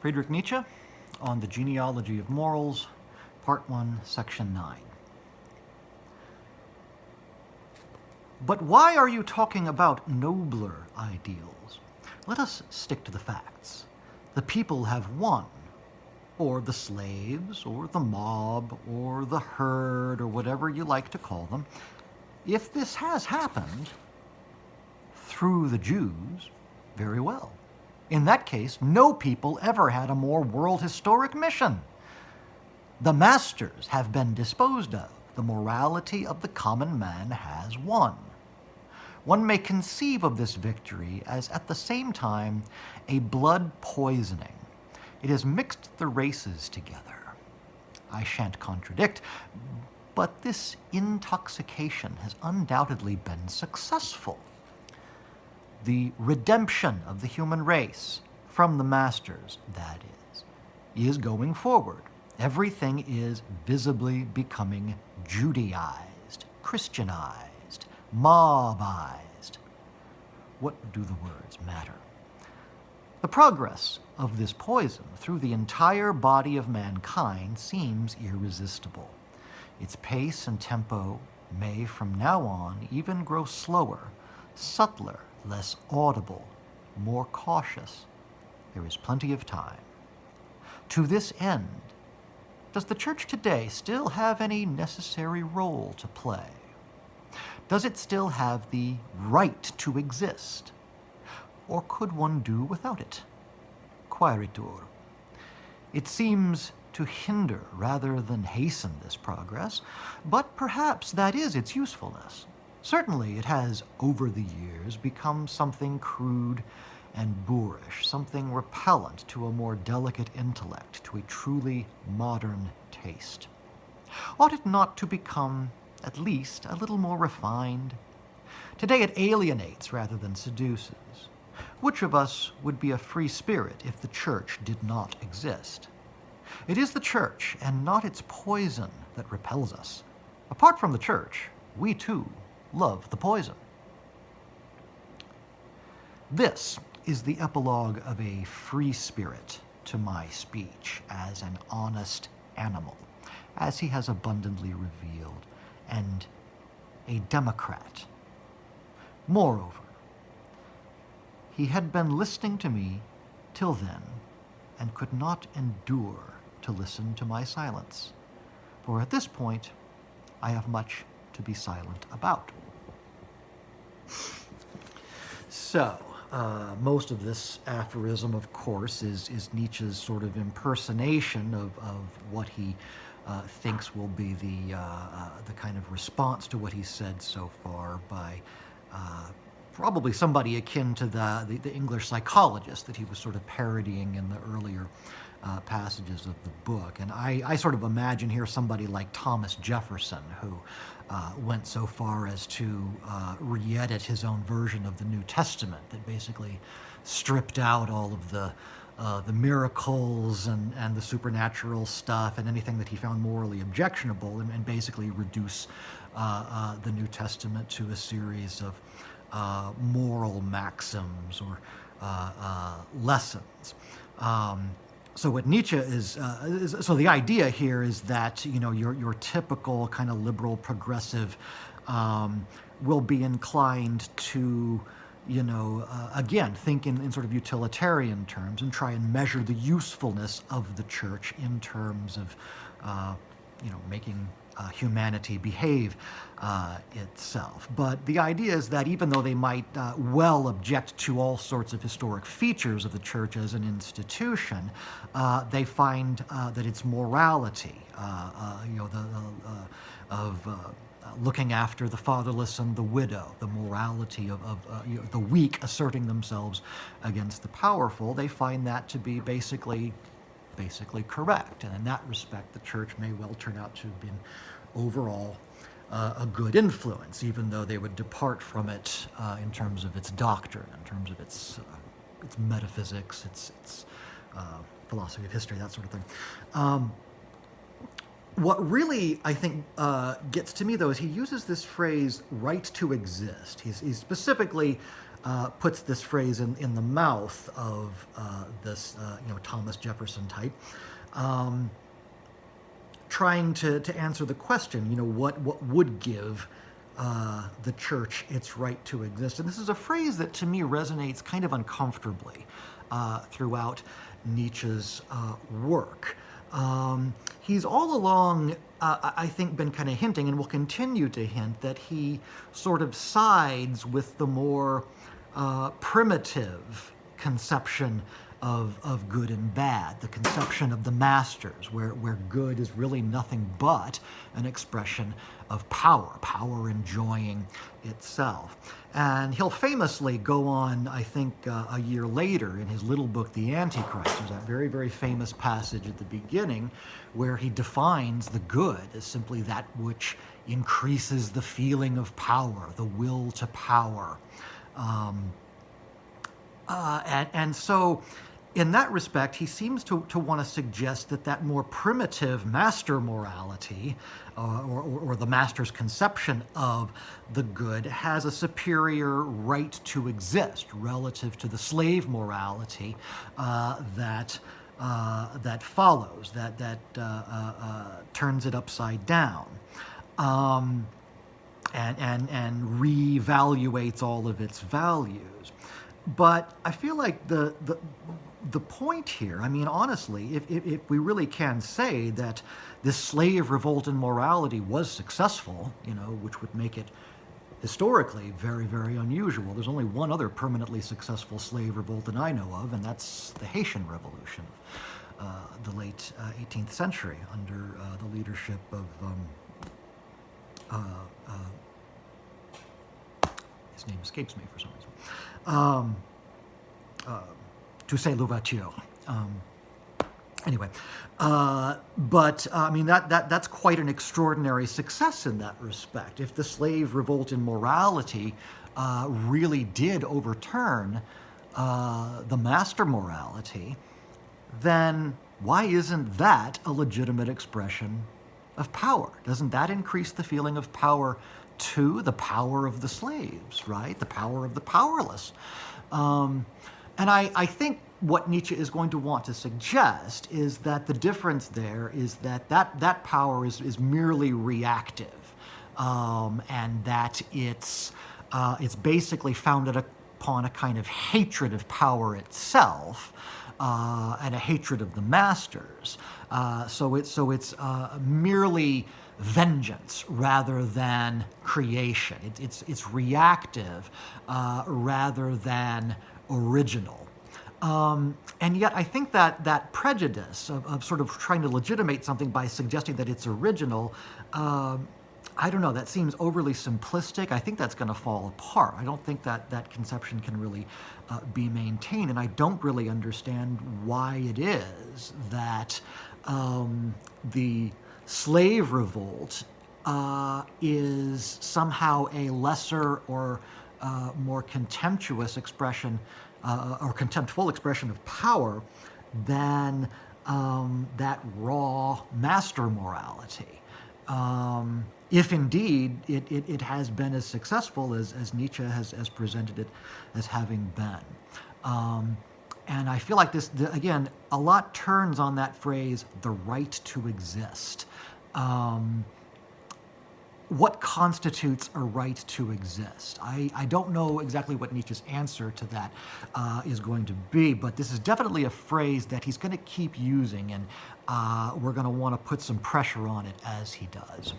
Friedrich Nietzsche on the Genealogy of Morals, Part 1, Section 9. But why are you talking about nobler ideals? Let us stick to the facts. The people have won, or the slaves, or the mob, or the herd, or whatever you like to call them. If this has happened through the Jews, very well. In that case, no people ever had a more world historic mission. The masters have been disposed of. The morality of the common man has won. One may conceive of this victory as at the same time a blood poisoning. It has mixed the races together. I shan't contradict, but this intoxication has undoubtedly been successful. The redemption of the human race from the masters, that is going forward. Everything is visibly becoming Judaized, Christianized, mobized. What do the words matter? The progress of this poison through the entire body of mankind seems irresistible. Its pace and tempo may from now on even grow slower, subtler, less audible, more cautious. There is plenty of time. To this end, does the Church today still have any necessary role to play? Does it still have the right to exist? Or could one do without it? Quaeritur. It seems to hinder rather than hasten this progress, but perhaps that is its usefulness. Certainly it has, over the years, become something crude and boorish, something repellent to a more delicate intellect, to a truly modern taste. Ought it not to become, at least, a little more refined? Today it alienates rather than seduces. Which of us would be a free spirit if the Church did not exist? It is the Church, and not its poison, that repels us. Apart from the Church, we too love the poison. This is the epilogue of a free spirit to my speech as an honest animal, as he has abundantly revealed, and a democrat. Moreover, he had been listening to me till then, and could not endure to listen to my silence, for at this point I have much to be silent about. So, most of this aphorism, of course, is Nietzsche's sort of impersonation of what he thinks will be the kind of response to what he's said so far by probably somebody akin to the English psychologist that he was sort of parodying in the earlier passages of the book. And I sort of imagine here somebody like Thomas Jefferson, who went so far as to re-edit his own version of the New Testament that basically stripped out all of the miracles and the supernatural stuff and anything that he found morally objectionable, and basically reduce the New Testament to a series of moral maxims or lessons. So what Nietzsche is so the idea here is that, you know, your typical kind of liberal progressive will be inclined to, you know, again, think in sort of utilitarian terms and try and measure the usefulness of the Church in terms of, you know, making humanity behave itself. But the idea is that even though they might well object to all sorts of historic features of the Church as an institution, they find that its morality, you know, of looking after the fatherless and the widow, the morality of you know, the weak asserting themselves against the powerful, they find that to be basically correct. And in that respect, the Church may well turn out to have been overall a good influence, even though they would depart from it in terms of its doctrine, in terms of its metaphysics, its philosophy of history, that sort of thing. What really, I think, gets to me, though, is he uses this phrase, right to exist. He's specifically puts this phrase in the mouth of this Thomas Jefferson type, trying to answer the question, what would give the church its right to exist. And this is a phrase that to me resonates kind of uncomfortably throughout Nietzsche's work. He's all along, I think, been kind of hinting, and will continue to hint, that he sort of sides with the more primitive conception of good and bad, the conception of the masters, where good is really nothing but an expression of power enjoying itself. And he'll famously go on, I think, a year later in his little book, The Antichrist. There's that very, very famous passage at the beginning where he defines the good as simply that which increases the feeling of power, the will to power. And so, in that respect, he seems to want to suggest that more primitive master morality, or the master's conception of the good, has a superior right to exist relative to the slave morality that follows, that turns it upside down. And reevaluates all of its values. But I feel like the point here, I mean, honestly, if we really can say that this slave revolt in morality was successful, which would make it historically very, very unusual. There's only one other permanently successful slave revolt that I know of, and that's the Haitian Revolution, the late 18th century, under the leadership of his name escapes me for some reason. Toussaint Louverture. Anyway, but I mean that's quite an extraordinary success in that respect. If the slave revolt in morality really did overturn the master morality, then why isn't that a legitimate expression of power? Doesn't that increase the feeling of power too? The power of the slaves, right? The power of the powerless. And I think what Nietzsche is going to want to suggest is that the difference there is that power is merely reactive, and that it's basically founded upon a kind of hatred of power itself, and a hatred of the masters. So it's merely vengeance rather than creation. It's reactive rather than original. And yet I think that prejudice of sort of trying to legitimate something by suggesting that it's original, I don't know, that seems overly simplistic. I think that's going to fall apart. I don't think that conception can really be maintained, and I don't really understand why it is that the slave revolt is somehow a lesser or more contemptuous expression, or contemptful expression of power than that raw master morality. If indeed it has been as successful as Nietzsche has presented it as having been. And I feel like again, a lot turns on that phrase, the right to exist. What constitutes a right to exist? I don't know exactly what Nietzsche's answer to that is going to be, but this is definitely a phrase that he's going to keep using, and we're going to want to put some pressure on it as he does.